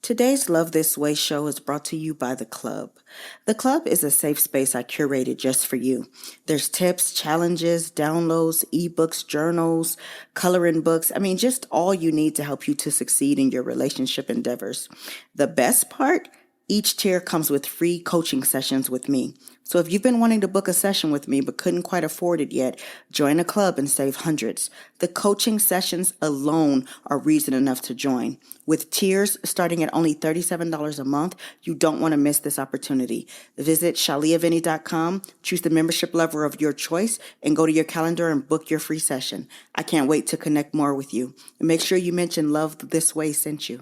Today's Love This Way show is brought to you by The Club. The Club is a safe space I curated just for you. There's tips, challenges, downloads, ebooks, journals, coloring books. Just all you need to help you to succeed in your relationship endeavors. The best part? Each tier comes with free coaching sessions with me. So if you've been wanting to book a session with me but couldn't quite afford it yet, join a club and save hundreds. The coaching sessions alone are reason enough to join. With tiers starting at only $37 a month, you don't want to miss this opportunity. Visit shaliavinny.com, choose the membership level of your choice, and go to your calendar and book your free session. I can't wait to connect more with you. And make sure you mention Love This Way sent you.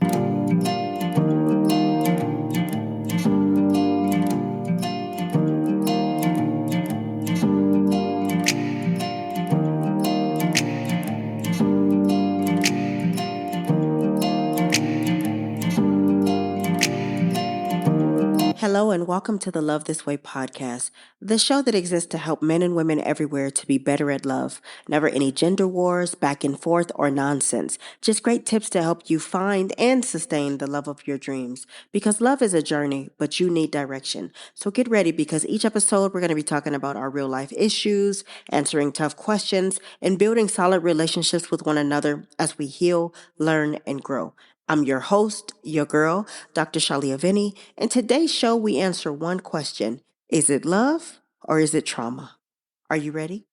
Hello and welcome to the Love This Way podcast, the show that exists to help men and women everywhere to be better at love. Never any gender wars, back and forth, or nonsense. Just great tips to help you find and sustain the love of your dreams. Because love is a journey, but you need direction. So get ready because each episode we're going to be talking about our real life issues, answering tough questions, and building solid relationships with one another as we heal, learn, and grow. I'm your host, your girl, Dr. Shalia Vinny, and today's show we answer one question. Is it love or is it trauma? Are you ready?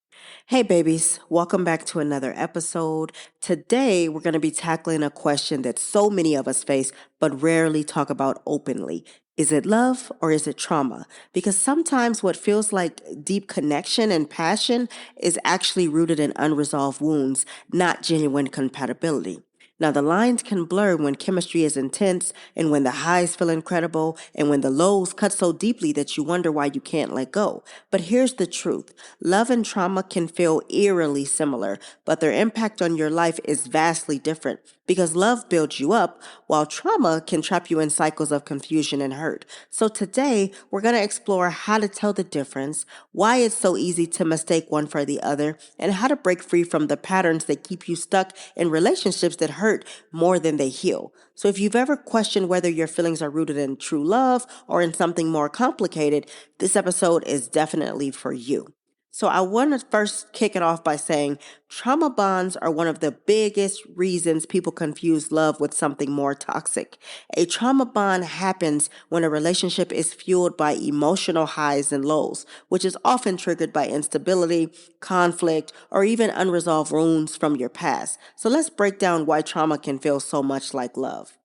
Hey babies, welcome back to another episode. Today we're going to be tackling a question that so many of us face but rarely talk about openly. Is it love or is it trauma? Because sometimes what feels like deep connection and passion is actually rooted in unresolved wounds, not genuine compatibility. Now, the lines can blur when chemistry is intense and when the highs feel incredible and when the lows cut so deeply that you wonder why you can't let go. But here's the truth. Love and trauma can feel eerily similar, but their impact on your life is vastly different because love builds you up while trauma can trap you in cycles of confusion and hurt. So today, we're going to explore how to tell the difference, why it's so easy to mistake one for the other, and how to break free from the patterns that keep you stuck in relationships that hurt more than they heal. So if you've ever questioned whether your feelings are rooted in true love or in something more complicated, this episode is definitely for you. So I want to first kick it off by saying trauma bonds are one of the biggest reasons people confuse love with something more toxic. A trauma bond happens when a relationship is fueled by emotional highs and lows, which is often triggered by instability, conflict, or even unresolved wounds from your past. So let's break down why trauma can feel so much like love.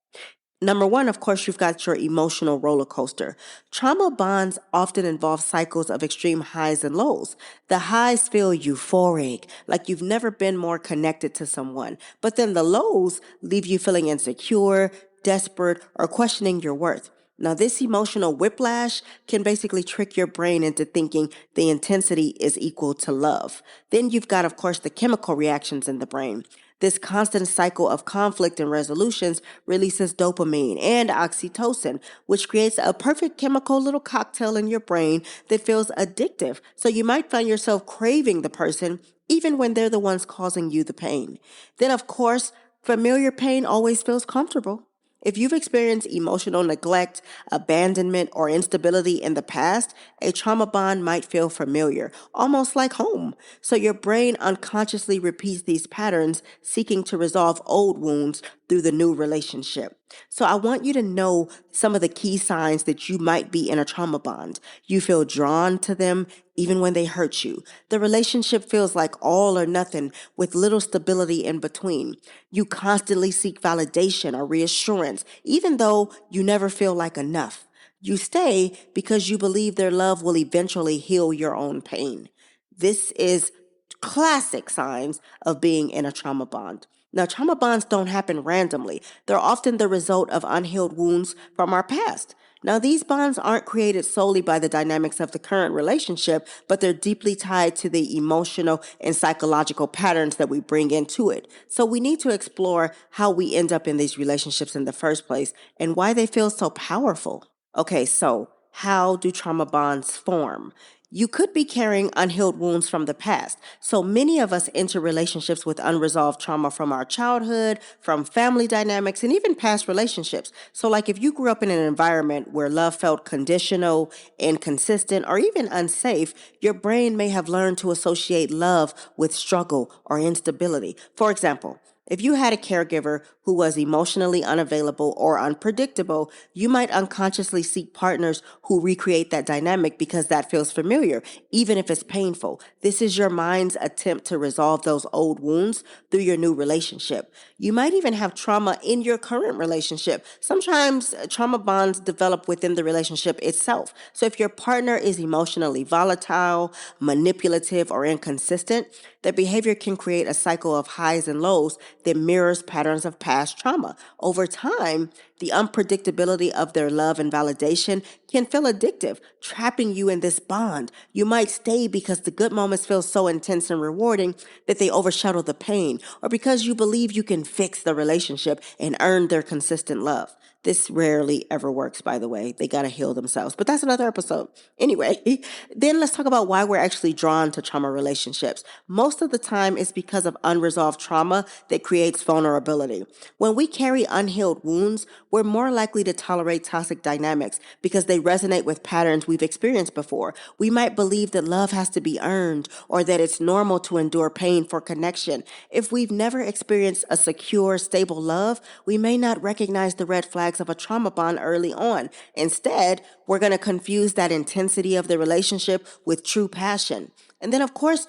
Number one, of course, you've got your emotional roller coaster. Trauma bonds often involve cycles of extreme highs and lows. The highs feel euphoric, like you've never been more connected to someone. But then the lows leave you feeling insecure, desperate, or questioning your worth. Now, this emotional whiplash can basically trick your brain into thinking the intensity is equal to love. Then you've got, of course, the chemical reactions in the brain. This constant cycle of conflict and resolutions releases dopamine and oxytocin, which creates a perfect chemical little cocktail in your brain that feels addictive. So you might find yourself craving the person even when they're the ones causing you the pain. Then, of course, familiar pain always feels comfortable. If you've experienced emotional neglect, abandonment, or instability in the past, a trauma bond might feel familiar, almost like home. So your brain unconsciously repeats these patterns, seeking to resolve old wounds through the new relationship. So I want you to know some of the key signs that you might be in a trauma bond. You feel drawn to them even when they hurt you. The relationship feels like all or nothing with little stability in between. You constantly seek validation or reassurance, even though you never feel like enough. You stay because you believe their love will eventually heal your own pain. This is classic signs of being in a trauma bond. Now, trauma bonds don't happen randomly. They're often the result of unhealed wounds from our past. Now, these bonds aren't created solely by the dynamics of the current relationship, but they're deeply tied to the emotional and psychological patterns that we bring into it. So we need to explore how we end up in these relationships in the first place and why they feel so powerful. Okay, so how do trauma bonds form? You could be carrying unhealed wounds from the past. So many of us enter relationships with unresolved trauma from our childhood, from family dynamics, and even past relationships. So, like if you grew up in an environment where love felt conditional, inconsistent, or even unsafe, your brain may have learned to associate love with struggle or instability. For example, if you had a caregiver who was emotionally unavailable or unpredictable, you might unconsciously seek partners who recreate that dynamic because that feels familiar, even if it's painful. This is your mind's attempt to resolve those old wounds through your new relationship. You might even have trauma in your current relationship. Sometimes trauma bonds develop within the relationship itself. So if your partner is emotionally volatile, manipulative, or inconsistent, their behavior can create a cycle of highs and lows that mirrors patterns of past trauma. Over time, the unpredictability of their love and validation can feel addictive, trapping you in this bond. You might stay because the good moments feel so intense and rewarding that they overshadow the pain, or because you believe you can fix the relationship and earn their consistent love. This rarely ever works, by the way. They got to heal themselves, but that's another episode. Anyway, then let's talk about why we're actually drawn to trauma relationships. Most of the time, it's because of unresolved trauma that creates vulnerability. When we carry unhealed wounds, we're more likely to tolerate toxic dynamics because they resonate with patterns we've experienced before. We might believe that love has to be earned or that it's normal to endure pain for connection. If we've never experienced a secure, stable love, we may not recognize the red flags of a trauma bond early on. Instead, we're going to confuse that intensity of the relationship with true passion. And then, of course,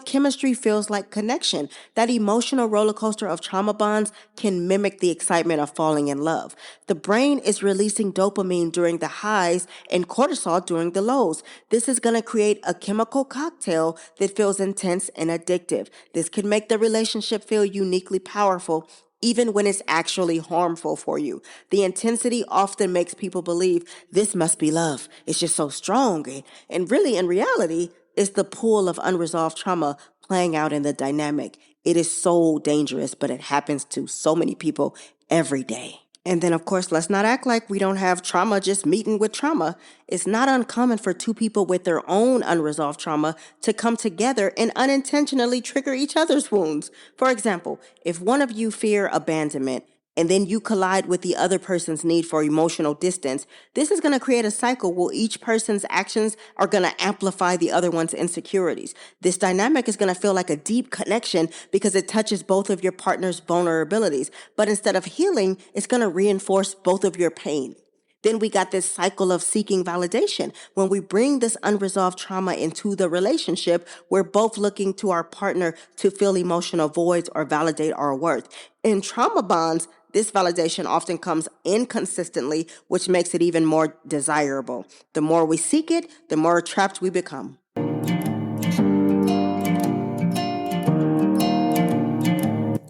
chemistry feels like connection. That emotional roller coaster of trauma bonds can mimic the excitement of falling in love. The brain is releasing dopamine during the highs and cortisol during the lows. This is going to create a chemical cocktail that feels intense and addictive. This can make the relationship feel uniquely powerful, even when it's actually harmful for you. The intensity often makes people believe this must be love. It's just so strong. And really, in reality, it's the pool of unresolved trauma playing out in the dynamic. It is so dangerous, but it happens to so many people every day. And then, of course, let's not act like we don't have trauma just meeting with trauma. It's not uncommon for two people with their own unresolved trauma to come together and unintentionally trigger each other's wounds. For example, if one of you fear abandonment and then you collide with the other person's need for emotional distance, this is going to create a cycle where each person's actions are going to amplify the other one's insecurities. This dynamic is going to feel like a deep connection because it touches both of your partner's vulnerabilities. But instead of healing, it's going to reinforce both of your pain. Then we got this cycle of seeking validation. When we bring this unresolved trauma into the relationship, we're both looking to our partner to fill emotional voids or validate our worth. In trauma bonds, this validation often comes inconsistently, which makes it even more desirable. The more we seek it, the more trapped we become.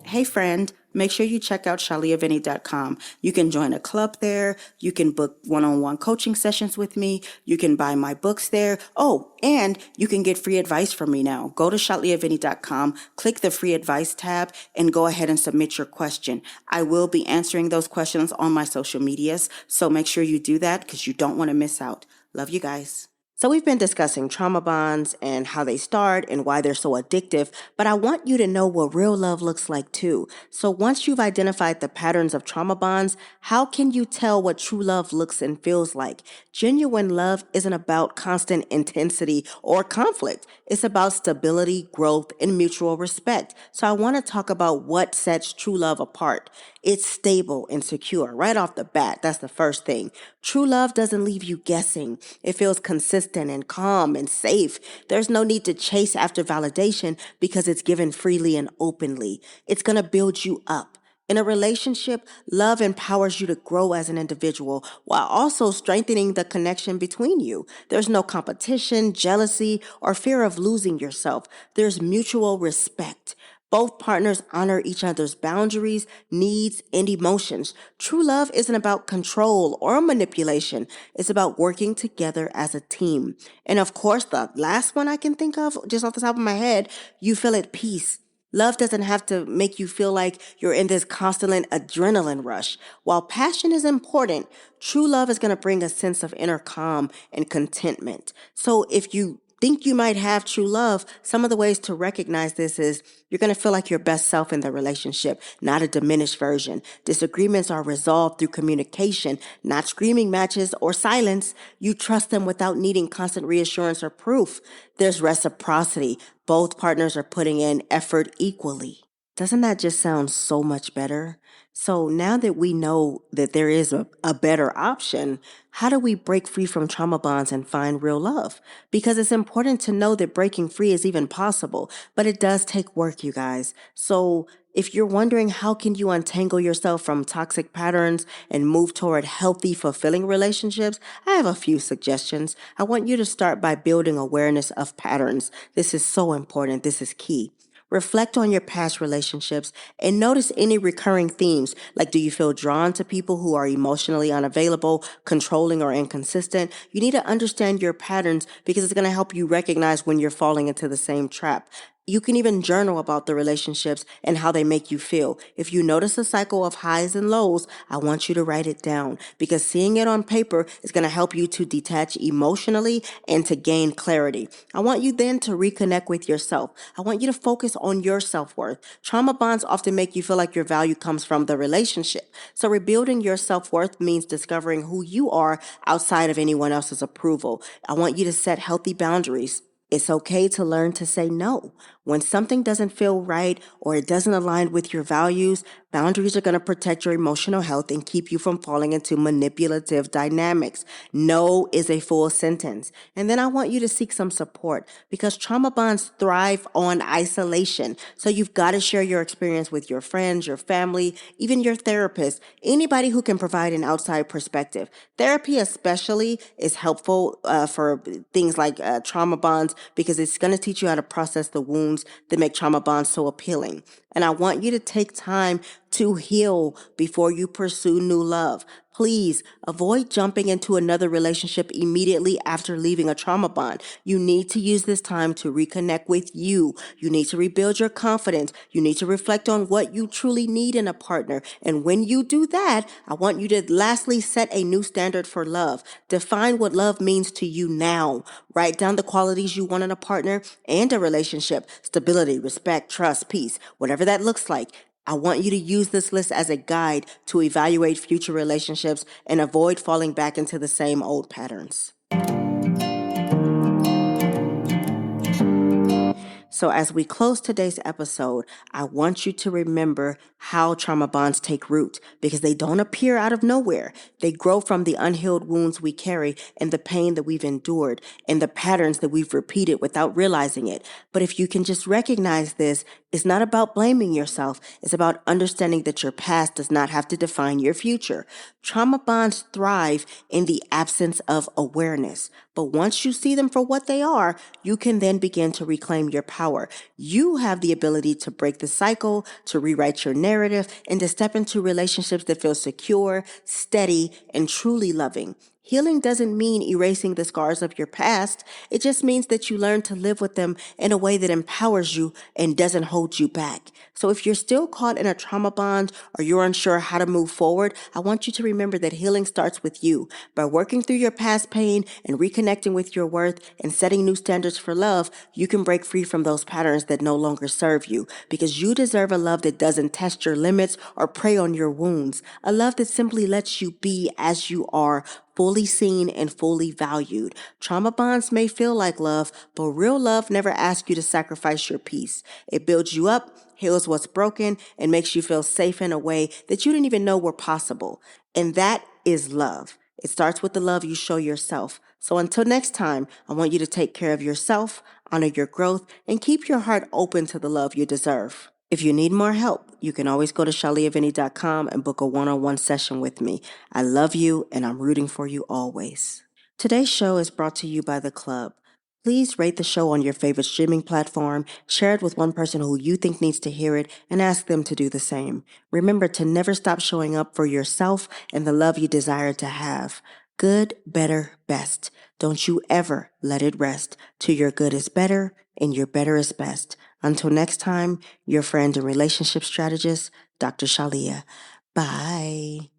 Hey friend, make sure you check out shaliavinny.com. You can join a club there. You can book one-on-one coaching sessions with me. You can buy my books there. Oh, and you can get free advice from me now. Go to shaliavinny.com, click the free advice tab, and go ahead and submit your question. I will be answering those questions on my social medias, so make sure you do that because you don't want to miss out. Love you guys. So we've been discussing trauma bonds and how they start and why they're so addictive, but I want you to know what real love looks like too. So once you've identified the patterns of trauma bonds, how can you tell what true love looks and feels like? Genuine love isn't about constant intensity or conflict. It's about stability, growth, and mutual respect. So I want to talk about what sets true love apart. It's stable and secure right off the bat. That's the first thing. True love doesn't leave you guessing. It feels consistent and calm and safe. There's no need to chase after validation because it's given freely and openly. It's going to build you up. In a relationship, love empowers you to grow as an individual while also strengthening the connection between you. There's no competition, jealousy, or fear of losing yourself. There's mutual respect. Both partners honor each other's boundaries, needs, and emotions. True love isn't about control or manipulation. It's about working together as a team. And of course, the last one I can think of, just off the top of my head, you feel at peace. Love doesn't have to make you feel like you're in this constant adrenaline rush. While passion is important, true love is going to bring a sense of inner calm and contentment. So if you think you might have true love, some of the ways to recognize this is you're going to feel like your best self in the relationship, not a diminished version. Disagreements are resolved through communication, not screaming matches or silence. You trust them without needing constant reassurance or proof. There's reciprocity. Both partners are putting in effort equally. Doesn't that just sound so much better? So now that we know that there is a better option, how do we break free from trauma bonds and find real love? Because it's important to know that breaking free is even possible, but it does take work, you guys. So if you're wondering how can you untangle yourself from toxic patterns and move toward healthy, fulfilling relationships, I have a few suggestions. I want you to start by building awareness of patterns. This is so important. This is key. Reflect on your past relationships and notice any recurring themes. Like, do you feel drawn to people who are emotionally unavailable, controlling, or inconsistent? You need to understand your patterns because it's going to help you recognize when you're falling into the same trap. You can even journal about the relationships and how they make you feel. If you notice a cycle of highs and lows, I want you to write it down because seeing it on paper is going to help you to detach emotionally and to gain clarity. I want you then to reconnect with yourself. I want you to focus on your self-worth. Trauma bonds often make you feel like your value comes from the relationship. So rebuilding your self-worth means discovering who you are outside of anyone else's approval. I want you to set healthy boundaries. It's okay to learn to say no. When something doesn't feel right or it doesn't align with your values, boundaries are going to protect your emotional health and keep you from falling into manipulative dynamics. No is a full sentence. And then I want you to seek some support because trauma bonds thrive on isolation. So you've got to share your experience with your friends, your family, even your therapist, anybody who can provide an outside perspective. Therapy especially is helpful for things like trauma bonds because it's going to teach you how to process the wounds that make trauma bonds so appealing. And I want you to take time to heal before you pursue new love. Please avoid jumping into another relationship immediately after leaving a trauma bond. You need to use this time to reconnect with you. You need to rebuild your confidence. You need to reflect on what you truly need in a partner. And when you do that, I want you to lastly set a new standard for love. Define what love means to you now. Write down the qualities you want in a partner and a relationship: stability, respect, trust, peace, whatever that looks like. I want you to use this list as a guide to evaluate future relationships and avoid falling back into the same old patterns. So as we close today's episode, I want you to remember how trauma bonds take root because they don't appear out of nowhere. They grow from the unhealed wounds we carry and the pain that we've endured and the patterns that we've repeated without realizing it. But if you can just recognize this, it's not about blaming yourself. It's about understanding that your past does not have to define your future. Trauma bonds thrive in the absence of awareness. But once you see them for what they are, you can then begin to reclaim your power. You have the ability to break the cycle, to rewrite your narrative, and to step into relationships that feel secure, steady, and truly loving. Healing doesn't mean erasing the scars of your past. It just means that you learn to live with them in a way that empowers you and doesn't hold you back. So if you're still caught in a trauma bond or you're unsure how to move forward, I want you to remember that healing starts with you. By working through your past pain and reconnecting with your worth and setting new standards for love, you can break free from those patterns that no longer serve you because you deserve a love that doesn't test your limits or prey on your wounds. A love that simply lets you be as you are, fully seen and fully valued. Trauma bonds may feel like love, but real love never asks you to sacrifice your peace. It builds you up, heals what's broken, and makes you feel safe in a way that you didn't even know were possible. And that is love. It starts with the love you show yourself. So until next time, I want you to take care of yourself, honor your growth, and keep your heart open to the love you deserve. If you need more help, you can always go to shaliavinny.com and book a one-on-one session with me. I love you and I'm rooting for you always. Today's show is brought to you by The Club. Please rate the show on your favorite streaming platform, share it with one person who you think needs to hear it, and ask them to do the same. Remember to never stop showing up for yourself and the love you desire to have. Good, better, best. Don't you ever let it rest till your good is better and your better is best. Until next time, your friend and relationship strategist, Dr. Shalia. Bye.